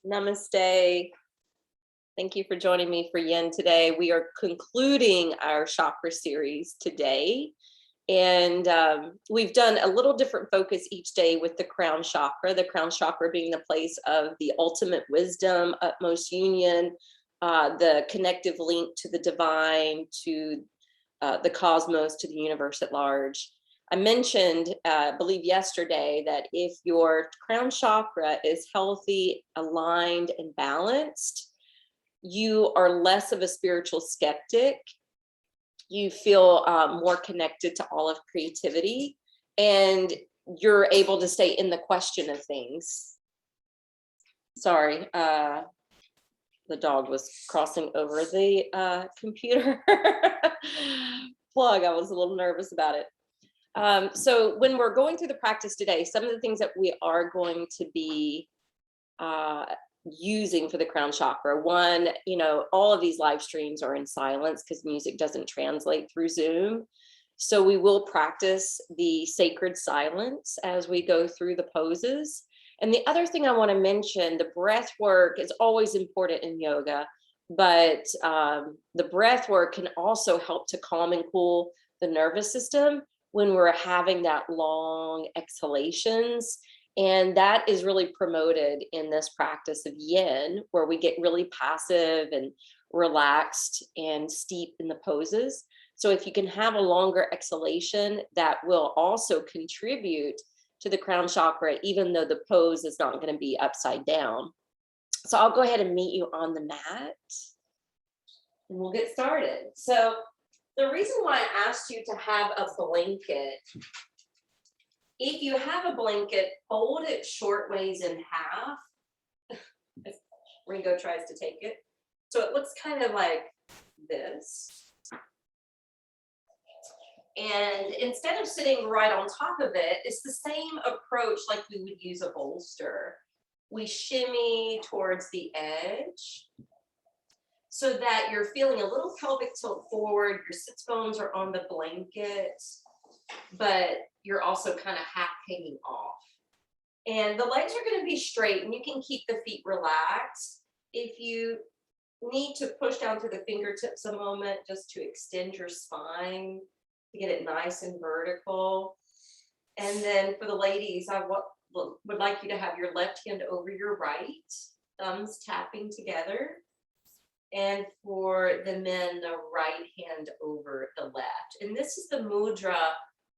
Namaste. Thank you for joining me for Yin today. We are concluding our chakra series today. And we've done a little different focus each day with the crown chakra being the place of the ultimate wisdom, utmost union, the connective link to the divine, to the cosmos, to the universe at large. I mentioned, I believe yesterday, that if your crown chakra is healthy, aligned, and balanced, you are less of a spiritual skeptic. You feel more connected to all of creativity, and you're able to stay in the question of things. Sorry, the dog was crossing over the computer plug. I was a little nervous about it. So when we're going through the practice today, some of the things that we are going to be using for the crown chakra, one, all of these live streams are in silence because music doesn't translate through Zoom. So we will practice the sacred silence as we go through the poses. And the other thing I want to mention, the breath work is always important in yoga, but the breath work can also help to calm and cool the nervous system when we're having that long exhalations. And that is really promoted in this practice of Yin, where we get really passive and relaxed and steep in the poses. So if you can have a longer exhalation, that will also contribute to the crown chakra, even though the pose is not going to be upside down. So I'll go ahead and meet you on the mat and we'll get started. So the reason why I asked you to have a blanket, if you have a blanket, fold it short ways in half. Ringo tries to take it. So it looks kind of like this. And instead of sitting right on top of it, it's the same approach like we would use a bolster. We shimmy towards the edge so that you're feeling a little pelvic tilt forward. Your sits bones are on the blanket, but you're also kind of half hanging off. And the legs are going to be straight, and you can keep the feet relaxed. If you need to push down to the fingertips a moment just to extend your spine, to get it nice and vertical. And then for the ladies, I would like you to have your left hand over your right, thumbs tapping together. And for the men, the right hand over the left. And this is the mudra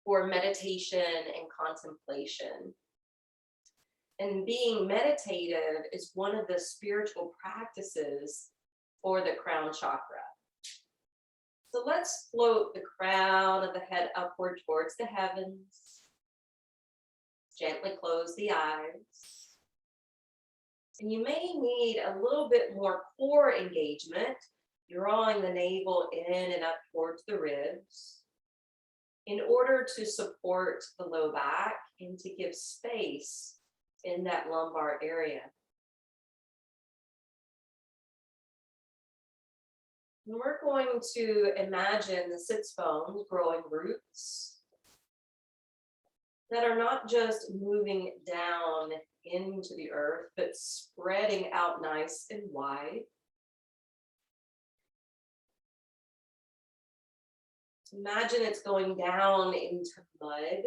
for meditation and contemplation. And being meditative is one of the spiritual practices for the crown chakra. So let's float the crown of the head upward towards the heavens. Gently close the eyes. And you may need a little bit more core engagement, drawing the navel in and up towards the ribs, in order to support the low back and to give space in that lumbar area. And we're going to imagine the sits bones growing roots that are not just moving down into the earth, but spreading out nice and wide. Imagine it's going down into mud.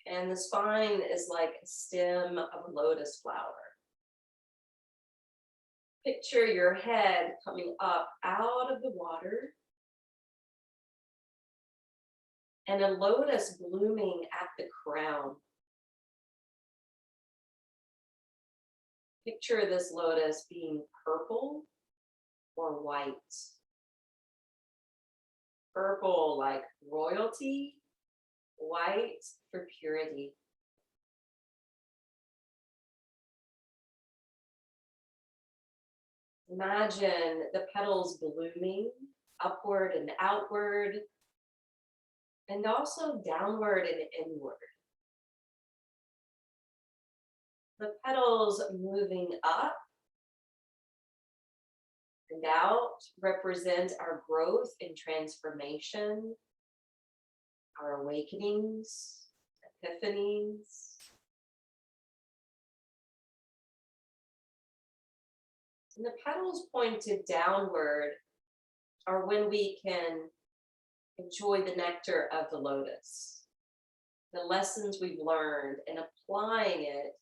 And the spine is like a stem of a lotus flower. Picture your head coming up out of the water and a lotus blooming at the crown. Picture this lotus being purple or white. Purple like royalty, white for purity. Imagine the petals blooming upward and outward, and also downward and inward. The petals moving up and out represent our growth and transformation, our awakenings, epiphanies. And the petals pointed downward are when we can enjoy the nectar of the lotus, the lessons we've learned, and applying it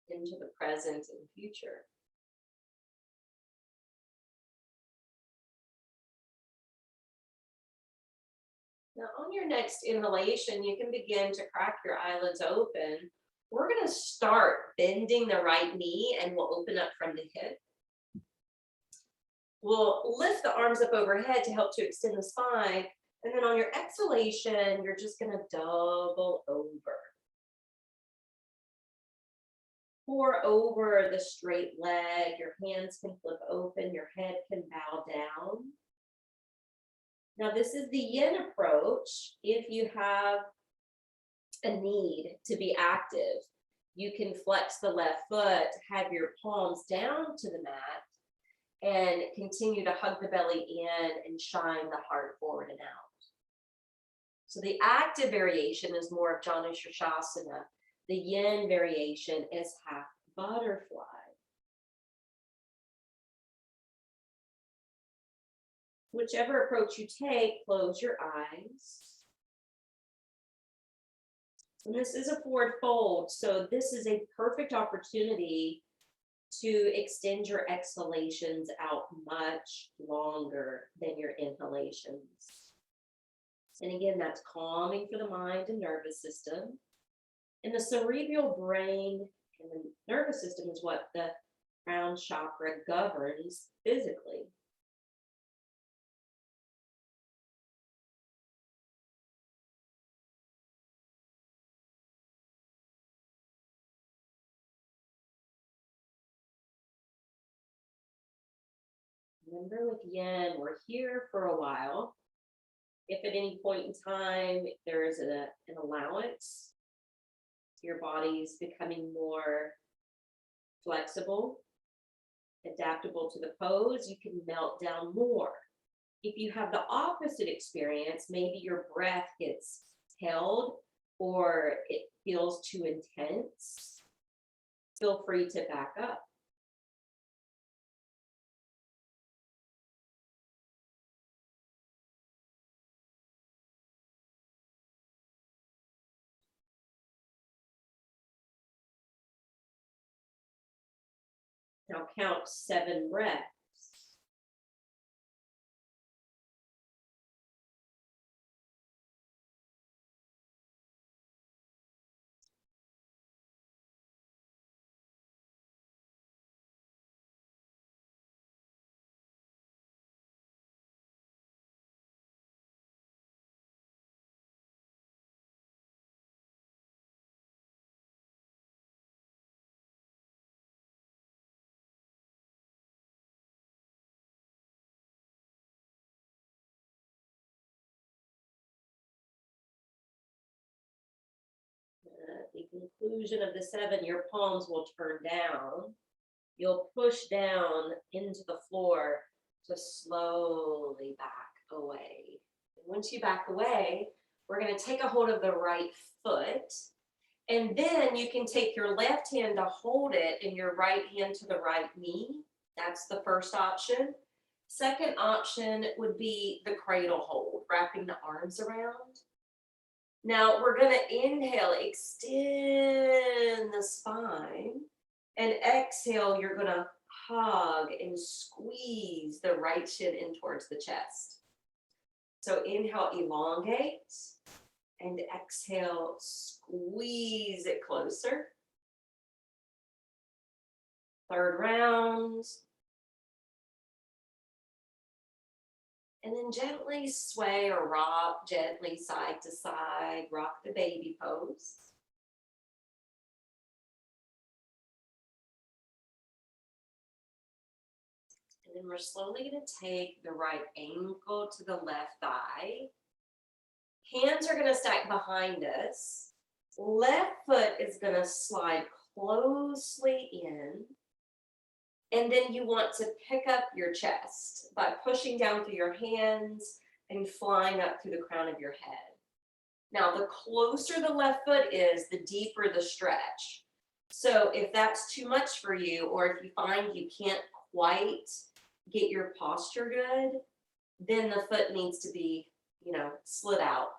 into the present and future. Now, on your next inhalation, you can begin to crack your eyelids open. We're going to start bending the right knee, and we'll open up from the hip. We'll lift the arms up overhead to help to extend the spine. And then on your exhalation, you're just going to double over. Pour over the straight leg. Your hands can flip open. Your head can bow down. Now, this is the yin approach. If you have a need to be active, you can flex the left foot, have your palms down to the mat, and continue to hug the belly in and shine the heart forward and out. So the active variation is more of Janu Shirshasana. The yin variation is half butterfly. Whichever approach you take, close your eyes. And this is a forward fold, so this is a perfect opportunity to extend your exhalations out much longer than your inhalations. And again, that's calming for the mind and nervous system. And the cerebral brain and the nervous system is what the crown chakra governs physically. Remember, with yin, we're here for a while. If at any point in time there is an allowance, your body's becoming more flexible, adaptable to the pose, you can melt down more. If you have the opposite experience, maybe your breath gets held or it feels too intense, feel free to back up. Now count 7 breaths. At the conclusion of the 7, your palms will turn down. You'll push down into the floor to slowly back away. And once you back away, we're going to take a hold of the right foot. And then you can take your left hand to hold it and your right hand to the right knee. That's the first option. Second option would be the cradle hold, wrapping the arms around. Now we're going to inhale, extend the spine, and exhale, you're going to hug and squeeze the right shin in towards the chest. So inhale, elongate, and exhale, squeeze it closer. Third round. And then gently sway or rock gently side to side, rock the baby pose. And then we're slowly going to take the right ankle to the left thigh. Hands are going to stack behind us. Left foot is going to slide closely in. And then you want to pick up your chest by pushing down through your hands and flying up through the crown of your head. Now, the closer the left foot is, the deeper the stretch. So if that's too much for you, or if you find you can't quite get your posture good, then the foot needs to be, slid out.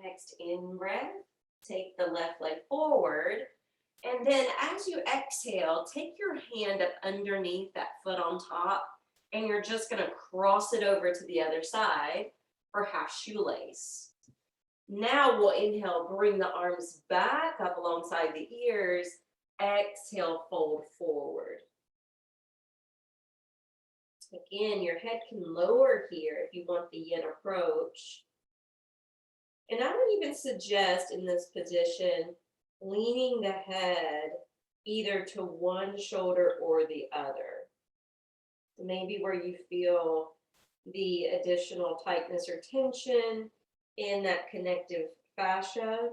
Next, in breath, take the left leg forward. And then as you exhale, take your hand up underneath that foot on top, and you're just going to cross it over to the other side for half shoelace. Now we'll inhale, bring the arms back up alongside the ears. Exhale, fold forward. Again, your head can lower here if you want the yin approach. And I would even suggest in this position, leaning the head either to one shoulder or the other. Maybe where you feel the additional tightness or tension in that connective fascia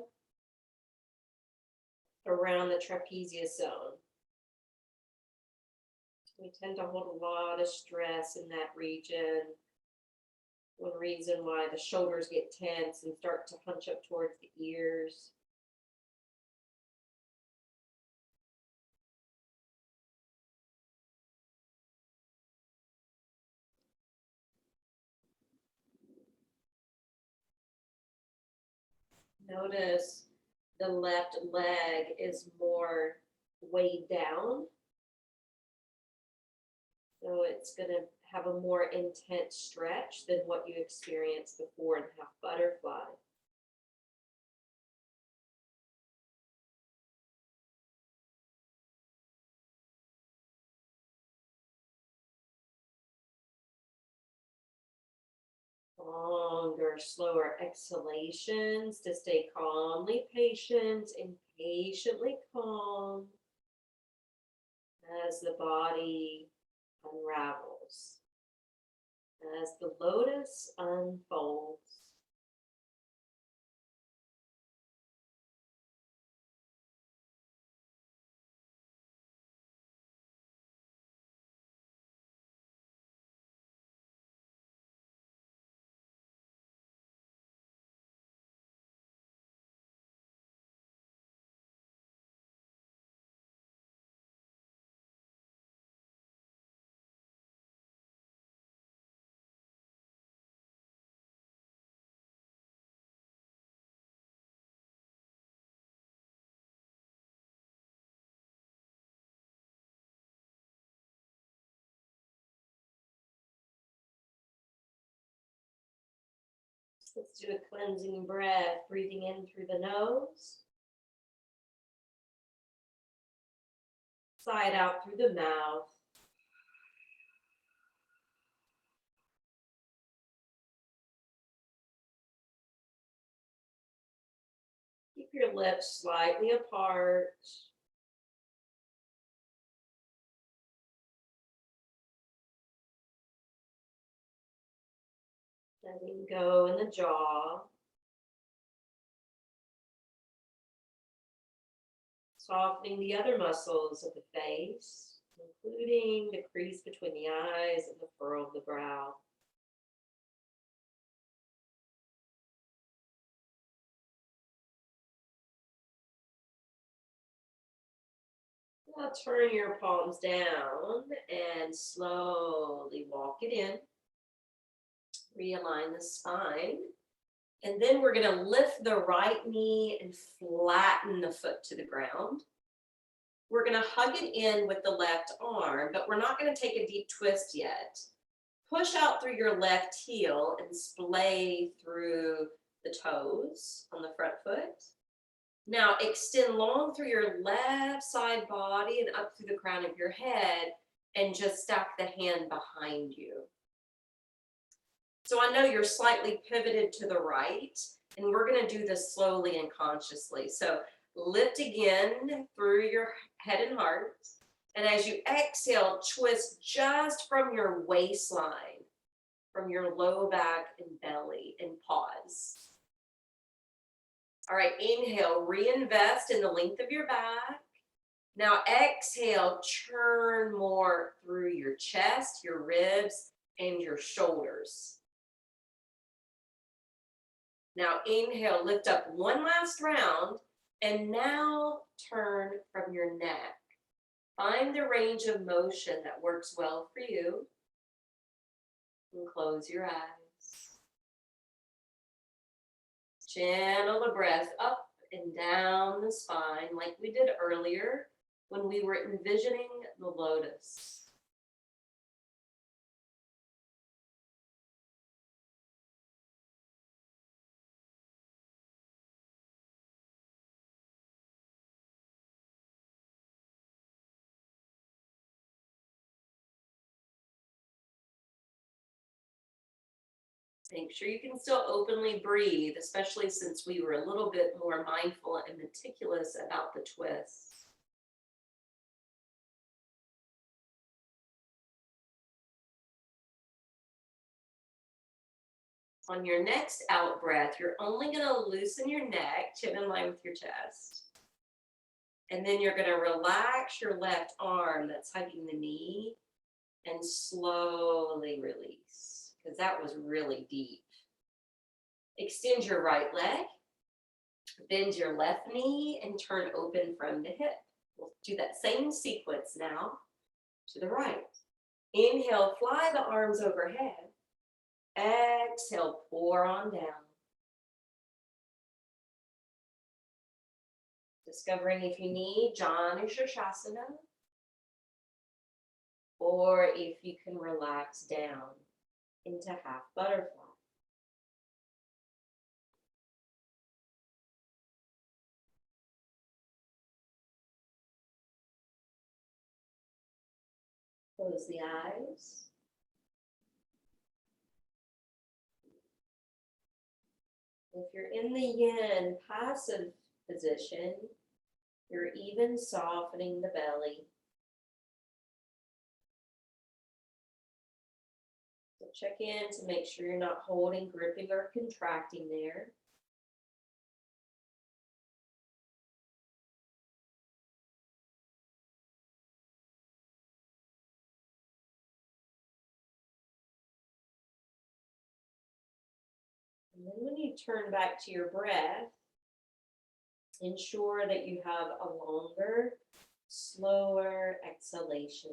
around the trapezius zone. We tend to hold a lot of stress in that region. One reason why the shoulders get tense and start to hunch up towards the ears. Notice the left leg is more weighed down. So it's going to have a more intense stretch than what you experienced before in half butterfly. Longer, slower exhalations to stay calmly patient and patiently calm as the body unravels, as the lotus unfolds. Let's do a cleansing breath, breathing in through the nose, side out through the mouth. Keep your lips slightly apart. Letting go in the jaw. Softening the other muscles of the face, including the crease between the eyes and the furrow of the brow. Now turn your palms down and slowly walk it in. Realign the spine. And then we're going to lift the right knee and flatten the foot to the ground. We're going to hug it in with the left arm, but we're not going to take a deep twist yet. Push out through your left heel and splay through the toes on the front foot. Now extend long through your left side body and up through the crown of your head, and just stack the hand behind you. So I know you're slightly pivoted to the right, and we're going to do this slowly and consciously. So lift again through your head and heart. And as you exhale, twist just from your waistline, from your low back and belly, and pause. All right, inhale, reinvest in the length of your back. Now exhale, churn more through your chest, your ribs, and your shoulders. Now inhale, lift up one last round, and now turn from your neck. Find the range of motion that works well for you, and close your eyes. Channel the breath up and down the spine like we did earlier when we were envisioning the lotus. Make sure you can still openly breathe, especially since we were a little bit more mindful and meticulous about the twists. On your next out breath, you're only going to loosen your neck, chin in line with your chest. And then you're going to relax your left arm that's hugging the knee and slowly release, because that was really deep. Extend your right leg, bend your left knee, and turn open from the hip. We'll do that same sequence now to the right. Inhale, fly the arms overhead. Exhale, pour on down. Discovering if you need Gyana Mudra, or if you can relax down into half butterfly. Close the eyes. If you're in the yin passive position, you're even softening the belly. So check in to make sure you're not holding, gripping, or contracting there. And then when you turn back to your breath, ensure that you have a longer, slower exhalation.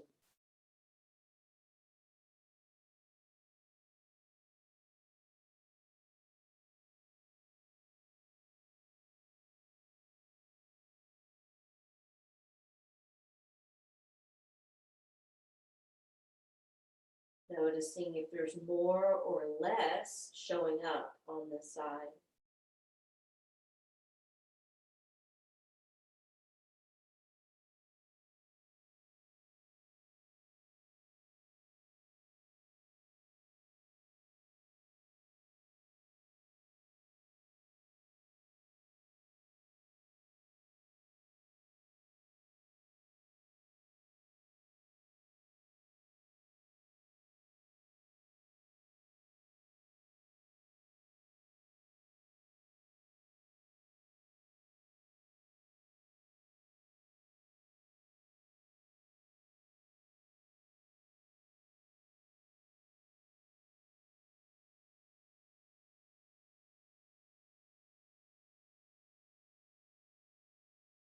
Noticing if there's more or less showing up on this side.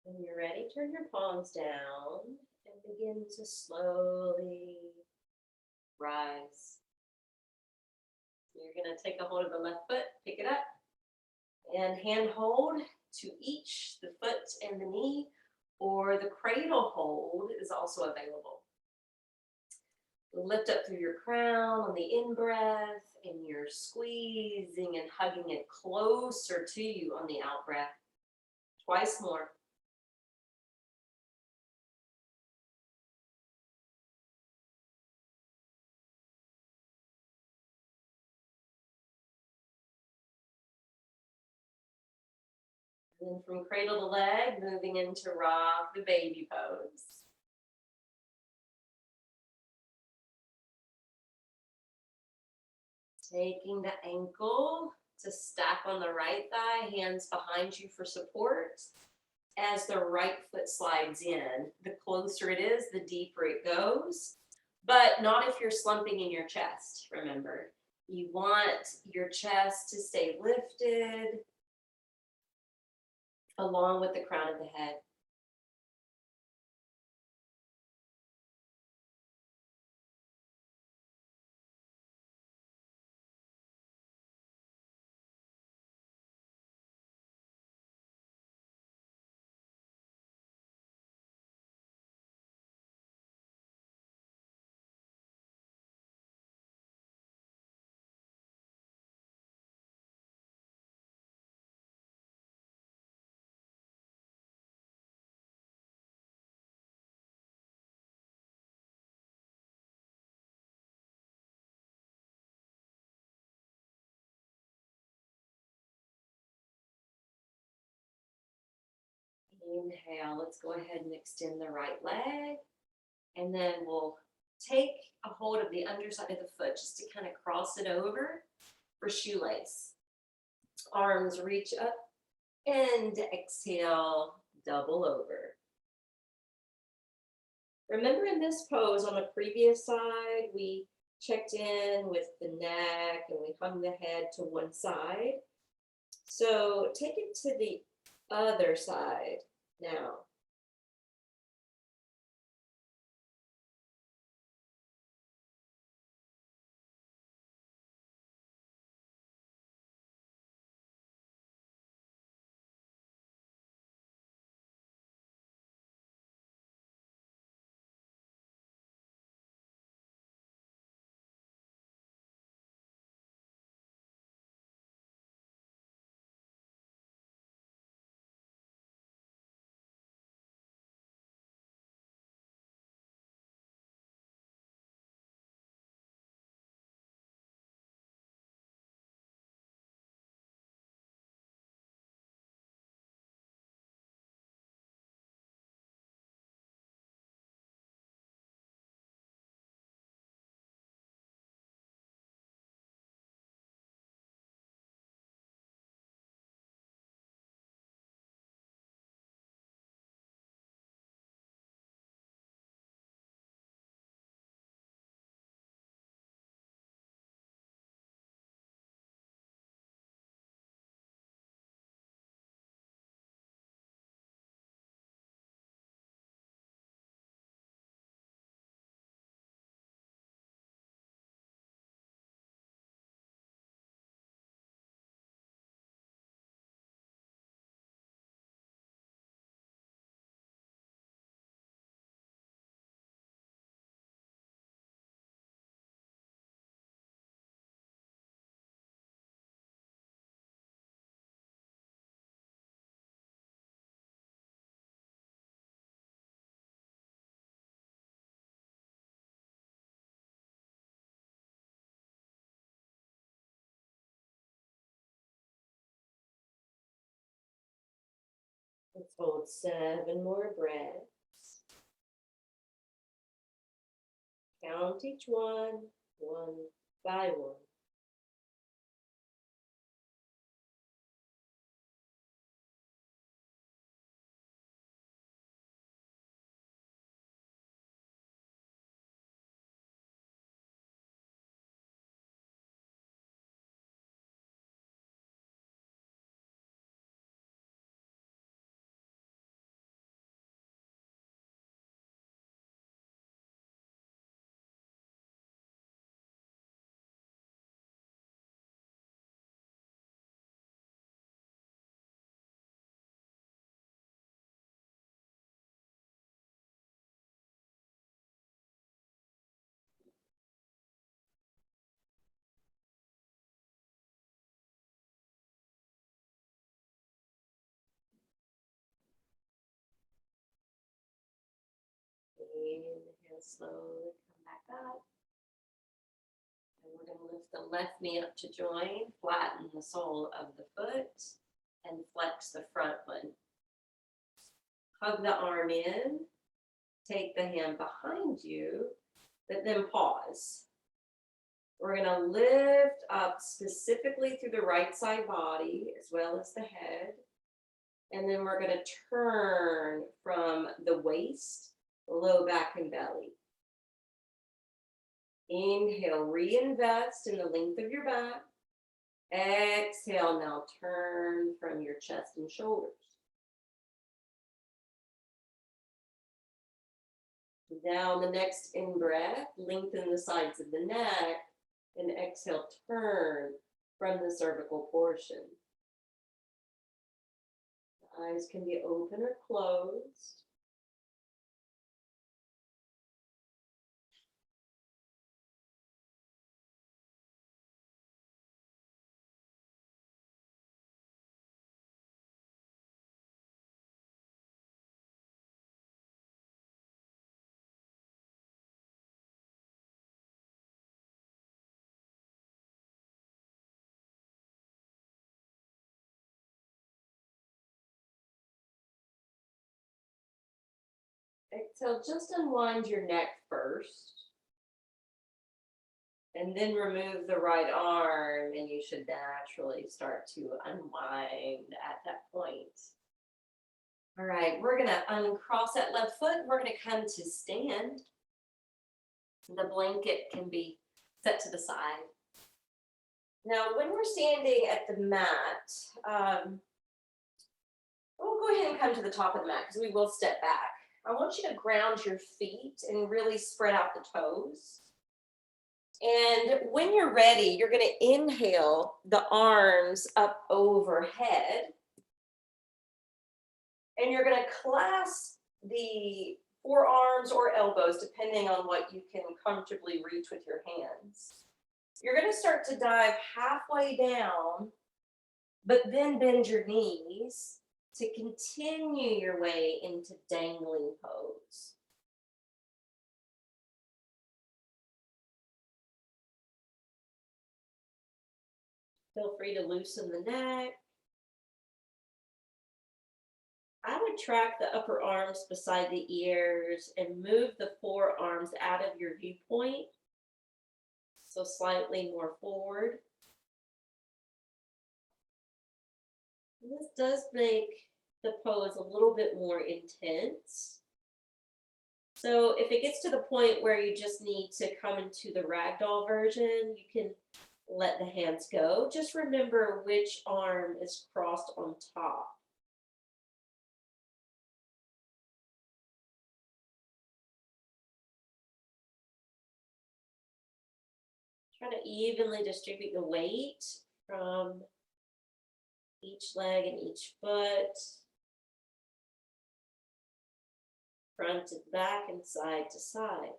When you're ready, turn your palms down and begin to slowly rise. You're going to take a hold of the left foot, pick it up, and hand hold to each, the foot and the knee, or the cradle hold is also available. Lift up through your crown on the in-breath, and you're squeezing and hugging it closer to you on the out-breath. Twice more. And then from cradle to leg, moving into rock the baby pose. Taking the ankle to stack on the right thigh, hands behind you for support. As the right foot slides in, the closer it is, the deeper it goes, but not if you're slumping in your chest, remember. You want your chest to stay lifted along with the crown of the head. Inhale, let's go ahead and extend the right leg. And then we'll take a hold of the underside of the foot just to kind of cross it over for shoelace. Arms reach up and exhale, double over. Remember in this pose on the previous side, we checked in with the neck and we hung the head to one side. So take it to the other side now. Let's hold 7 more breaths. Count each one by one. Inhale, slowly come back up. And we're going to lift the left knee up to join, flatten the sole of the foot, and flex the front one. Hug the arm in, take the hand behind you, but then pause. We're going to lift up specifically through the right side body as well as the head. And then we're going to turn from the waist, low back and belly. Inhale, reinvest in the length of your back. Exhale, now turn from your chest and shoulders. Now the next in-breath, lengthen the sides of the neck, and exhale, turn from the cervical portion. The eyes can be open or closed. Exhale, just unwind your neck first. And then remove the right arm, and you should naturally start to unwind at that point. All right, we're going to uncross that left foot. We're going to come to stand. The blanket can be set to the side. Now, when we're standing at the mat, we'll go ahead and come to the top of the mat because we will step back. I want you to ground your feet and really spread out the toes. And when you're ready, you're going to inhale the arms up overhead. And you're going to clasp the forearms or elbows, depending on what you can comfortably reach with your hands. You're going to start to dive halfway down, but then bend your knees to continue your way into dangling pose. Feel free to loosen the neck. I would track the upper arms beside the ears and move the forearms out of your viewpoint, so slightly more forward. And this does make the pose a little bit more intense. So if it gets to the point where you just need to come into the ragdoll version, you can let the hands go. Just remember which arm is crossed on top. Try to evenly distribute the weight from each leg and each foot, front to back and side to side.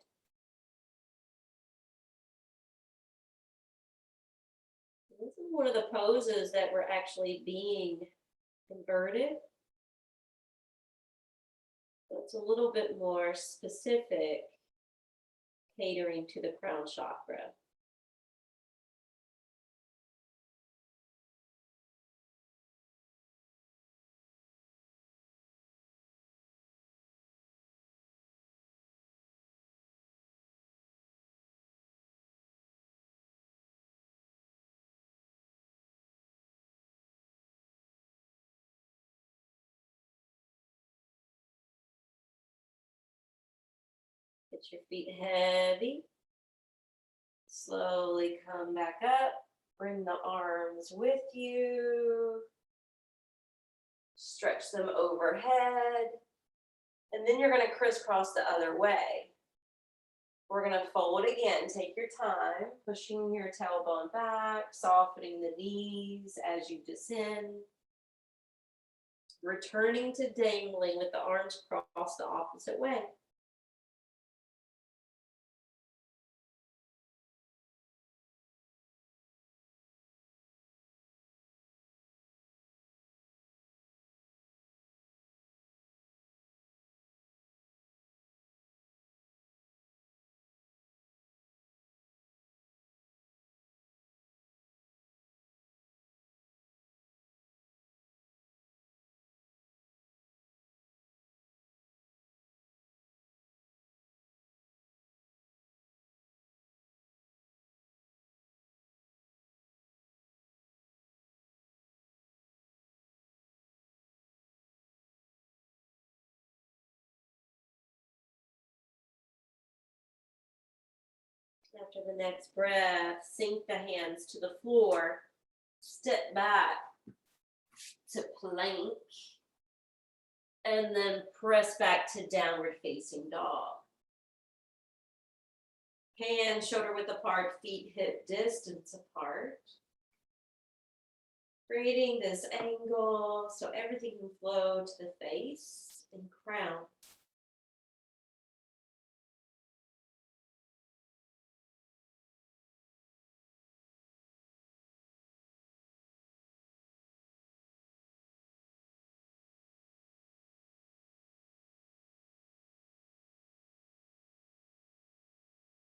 This is one of the poses that we're actually being inverted. So it's a little bit more specific, catering to the crown chakra. Get your feet heavy. Slowly come back up. Bring the arms with you. Stretch them overhead. And then you're going to crisscross the other way. We're going to fold again. Take your time, pushing your tailbone back, softening the knees as you descend. Returning to dangling with the arms crossed the opposite way. After the next breath, sink the hands to the floor, step back to plank, and then press back to downward facing dog. Hands shoulder width apart, feet hip distance apart. Creating this angle so everything can flow to the face and crown.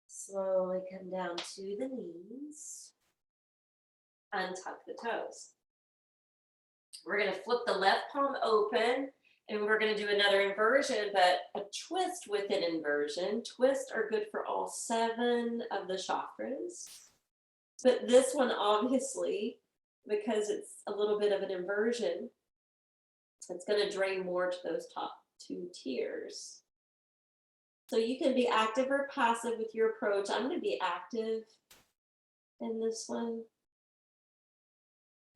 Slowly come down to the knees. Untuck the toes. We're going to flip the left palm open and we're going to do another inversion, but a twist with an inversion. Twists are good for all 7 of the chakras. But this one, obviously, because it's a little bit of an inversion, it's going to drain more to those top 2 tiers. So you can be active or passive with your approach. I'm going to be active in this one.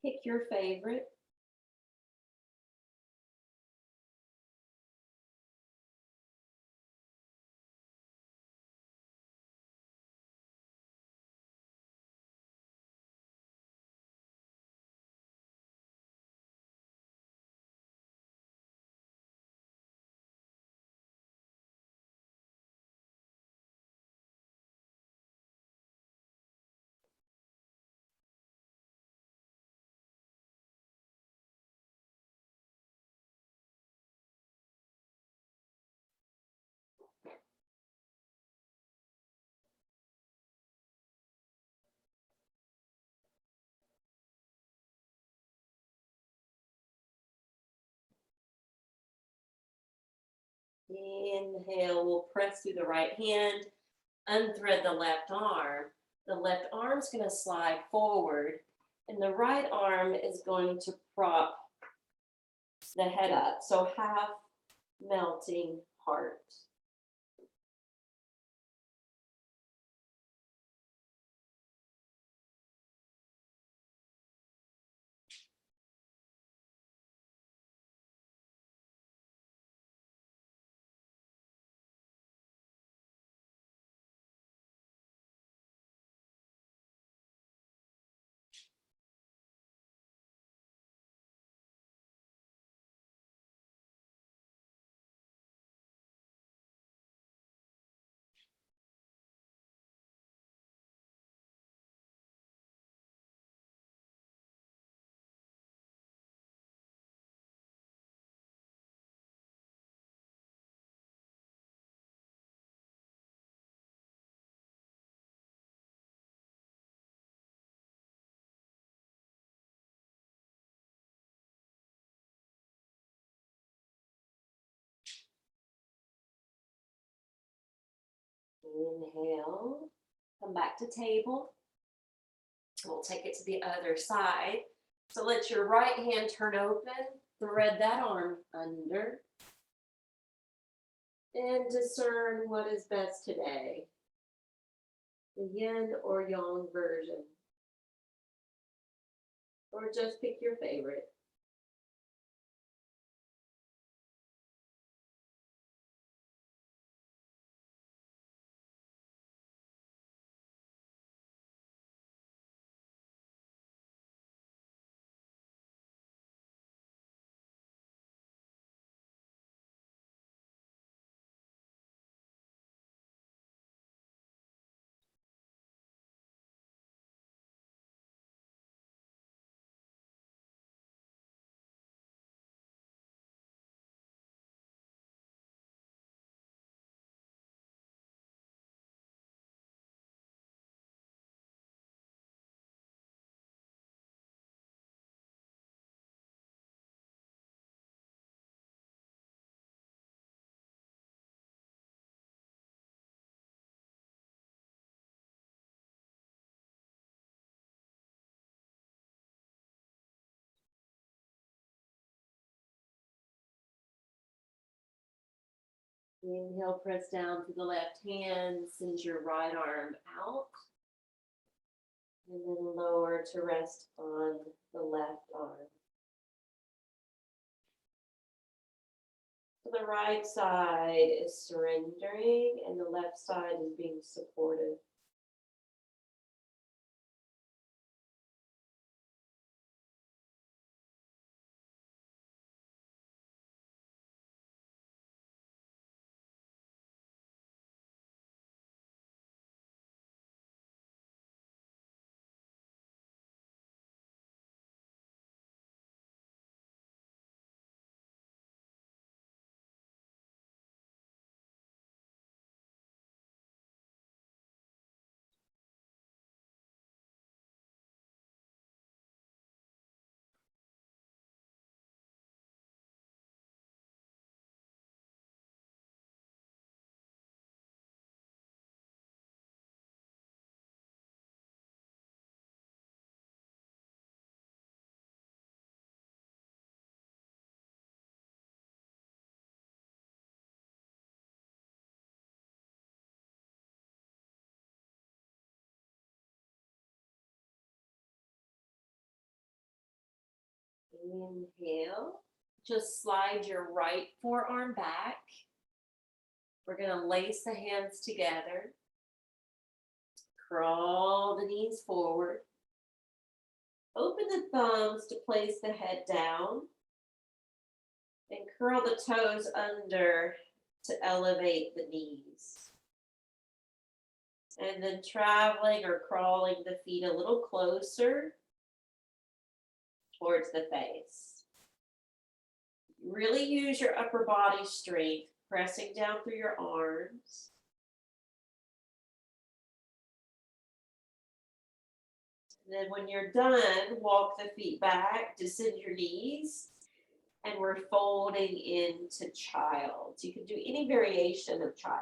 Pick your favorite. Inhale, we'll press through the right hand, unthread the left arm. The left arm's going to slide forward, and the right arm is going to prop the head up. So half melting heart. Inhale, come back to table. We'll take it to the other side. So let your right hand turn open, thread that arm under, and discern what is best today, the yin or yang version, or just pick your favorite. Inhale, press down to the left hand, send your right arm out. And then lower to rest on the left arm. So the right side is surrendering and the left side is being supported. Inhale, just slide your right forearm back. We're going to lace the hands together. Crawl the knees forward. Open the thumbs to place the head down. And curl the toes under to elevate the knees. And then traveling or crawling the feet a little closer towards the face. Really use your upper body strength, pressing down through your arms. And then when you're done, walk the feet back, descend your knees, and we're folding into child. You can do any variation of child.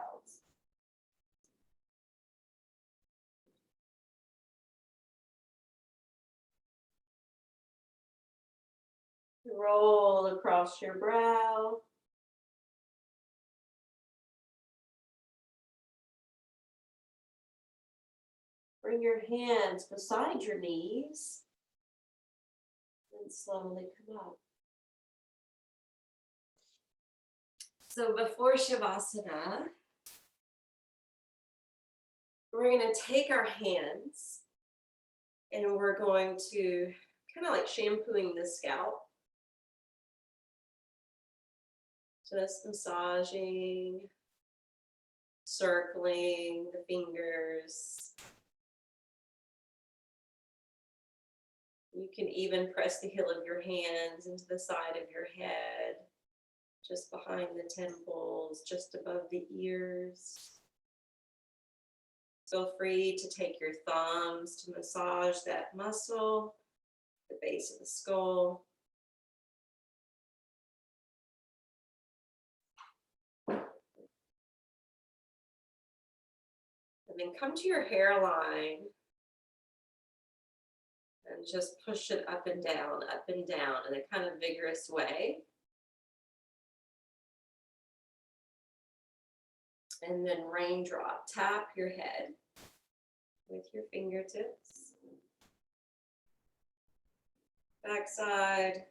Roll across your brow. Bring your hands beside your knees and slowly come up. So before Shavasana, we're going to take our hands and we're going to kind of like shampooing the scalp. Just massaging, circling the fingers. You can even press the heel of your hands into the side of your head, just behind the temples, just above the ears. Feel free to take your thumbs to massage that muscle, the base of the skull. And then come to your hairline and just push it up and down in a kind of vigorous way. And then raindrop, tap your head with your fingertips. Backside.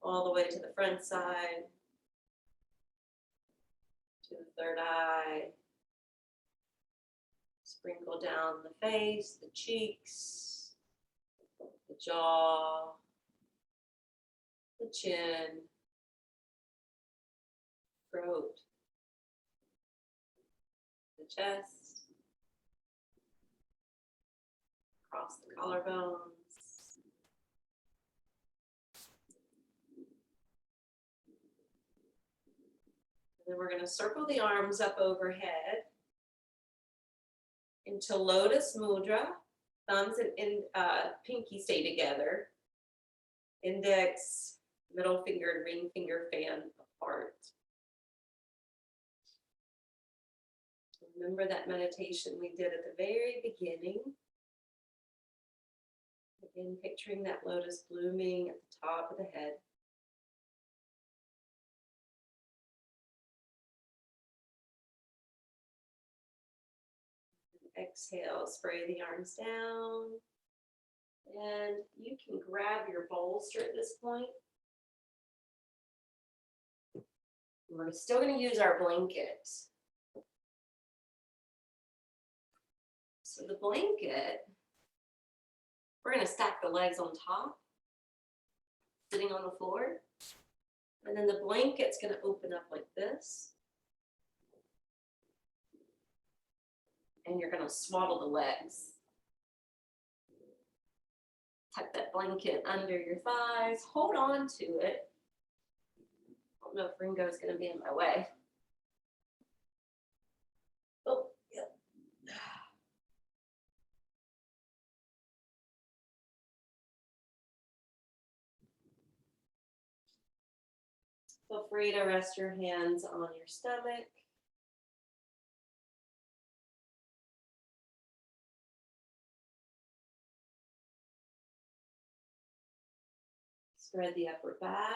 All the way to the front side. To the third eye. Sprinkle down the face, the cheeks, the jaw, the chin, throat, the chest, across the collarbones. And then we're going to circle the arms up overhead into Lotus Mudra. Thumbs and pinky stay together. Index, middle finger, and ring finger fan apart. Remember that meditation we did at the very beginning. Again, picturing that lotus blooming at the top of the head. Exhale, spray the arms down. And you can grab your bolster at this point. We're still going to use our blanket. So the blanket, we're going to stack the legs on top, sitting on the floor. And then the blanket's going to open up like this. And you're going to swaddle the legs. Tuck that blanket under your thighs. Hold on to it. I don't know if Ringo's going to be in my way. Oh, yep. Feel free to rest your hands on your stomach. Spread the upper back.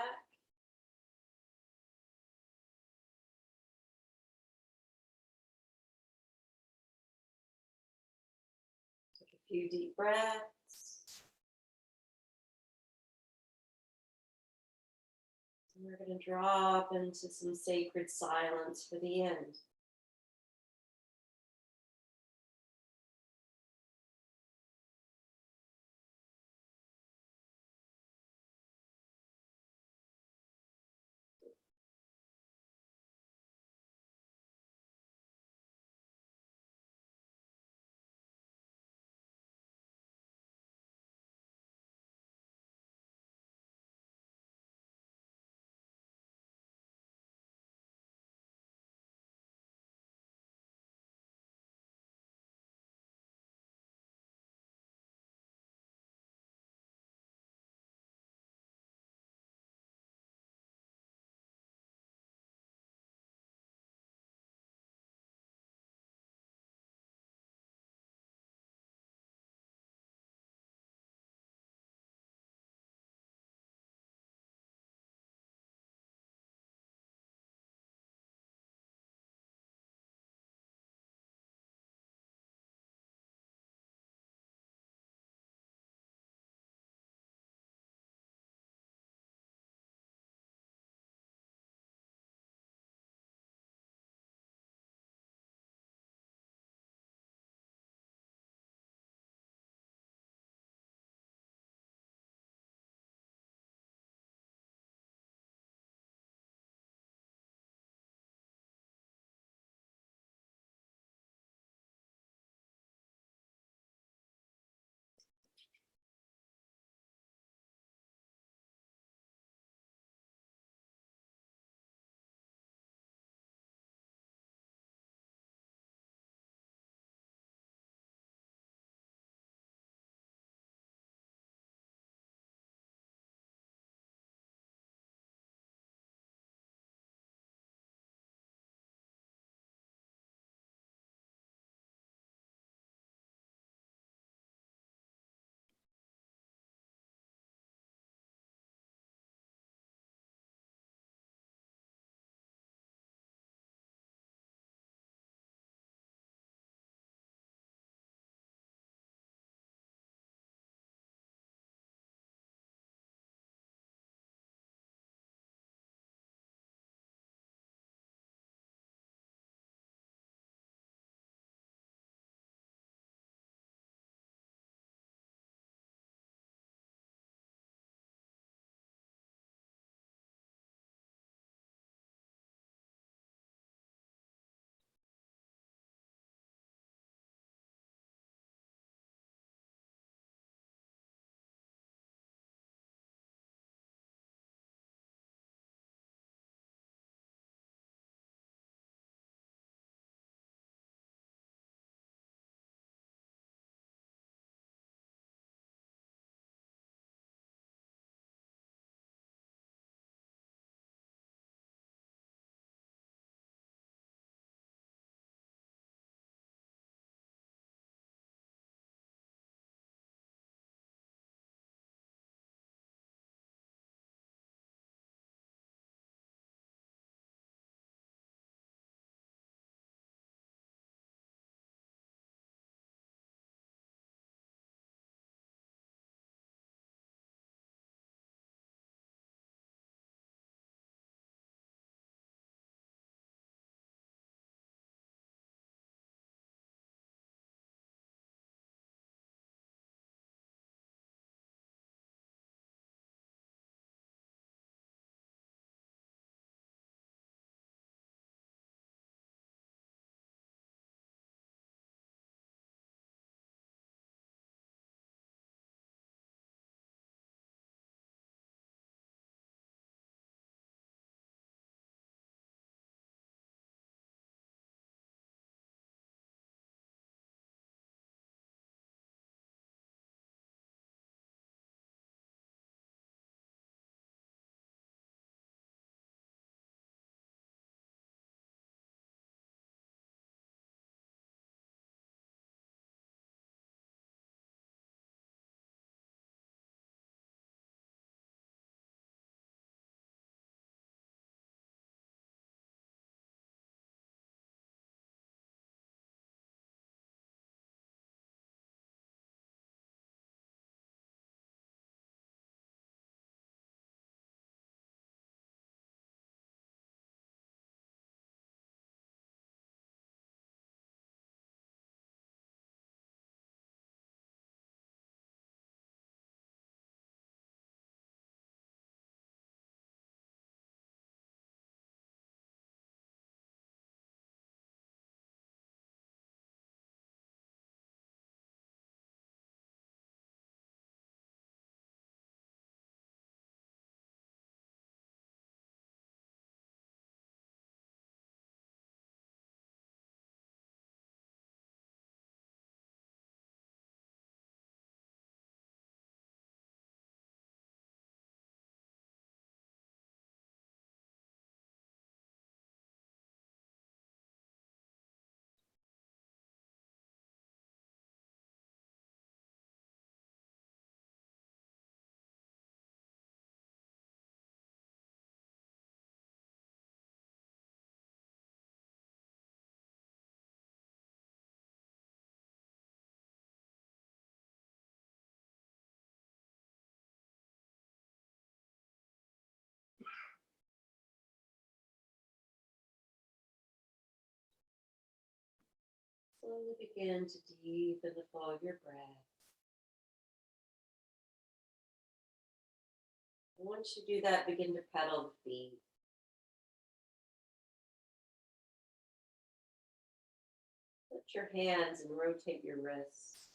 Take a few deep breaths. And we're going to drop into some sacred silence for the end. Slowly begin to deepen the flow of your breath. And once you do that, begin to pedal the feet. Lift your hands and rotate your wrists.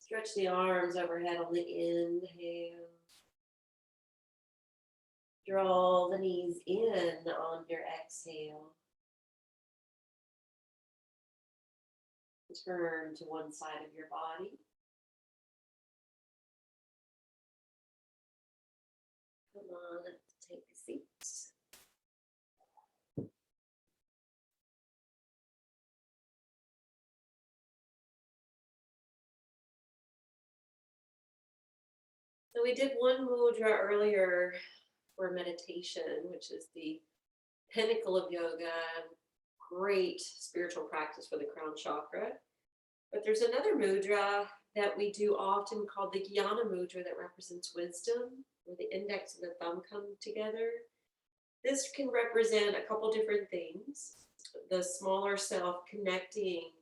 Stretch the arms overhead on the inhale. Draw the knees in on your exhale. Turn to one side of your body. Come on, take a seat. So we did one mudra earlier for meditation, which is the pinnacle of yoga, great spiritual practice for the crown chakra. But there's another mudra that we do often called the Gyana Mudra that represents wisdom, where the index and the thumb come together. This can represent a couple different things. The smaller self connecting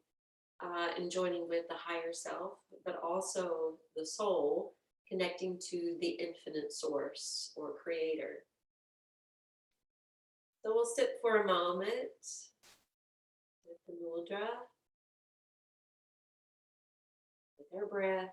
and joining with the higher self, but also the soul connecting to the infinite source or creator. So we'll sit for a moment with the mudra, with our breath.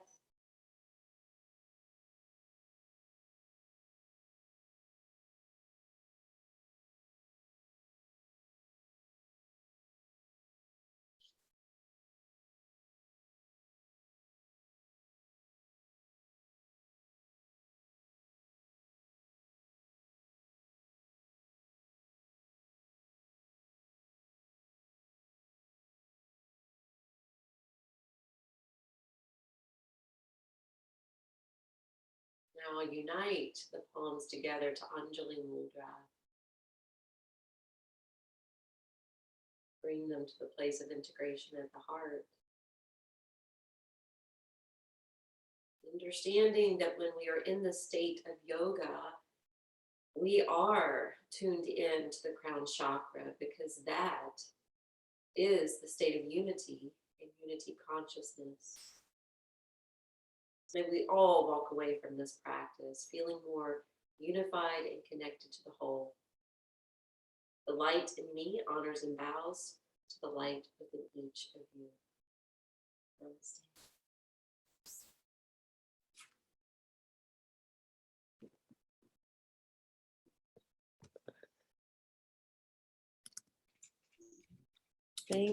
Now unite the palms together to Anjali Mudra. Bring them to the place of integration at the heart. Understanding that when we are in the state of yoga, we are tuned in to the crown chakra, because that is the state of unity and unity consciousness. May we all walk away from this practice feeling more unified and connected to the whole. The light in me honors and bows to the light within each of you. Namaste. Thank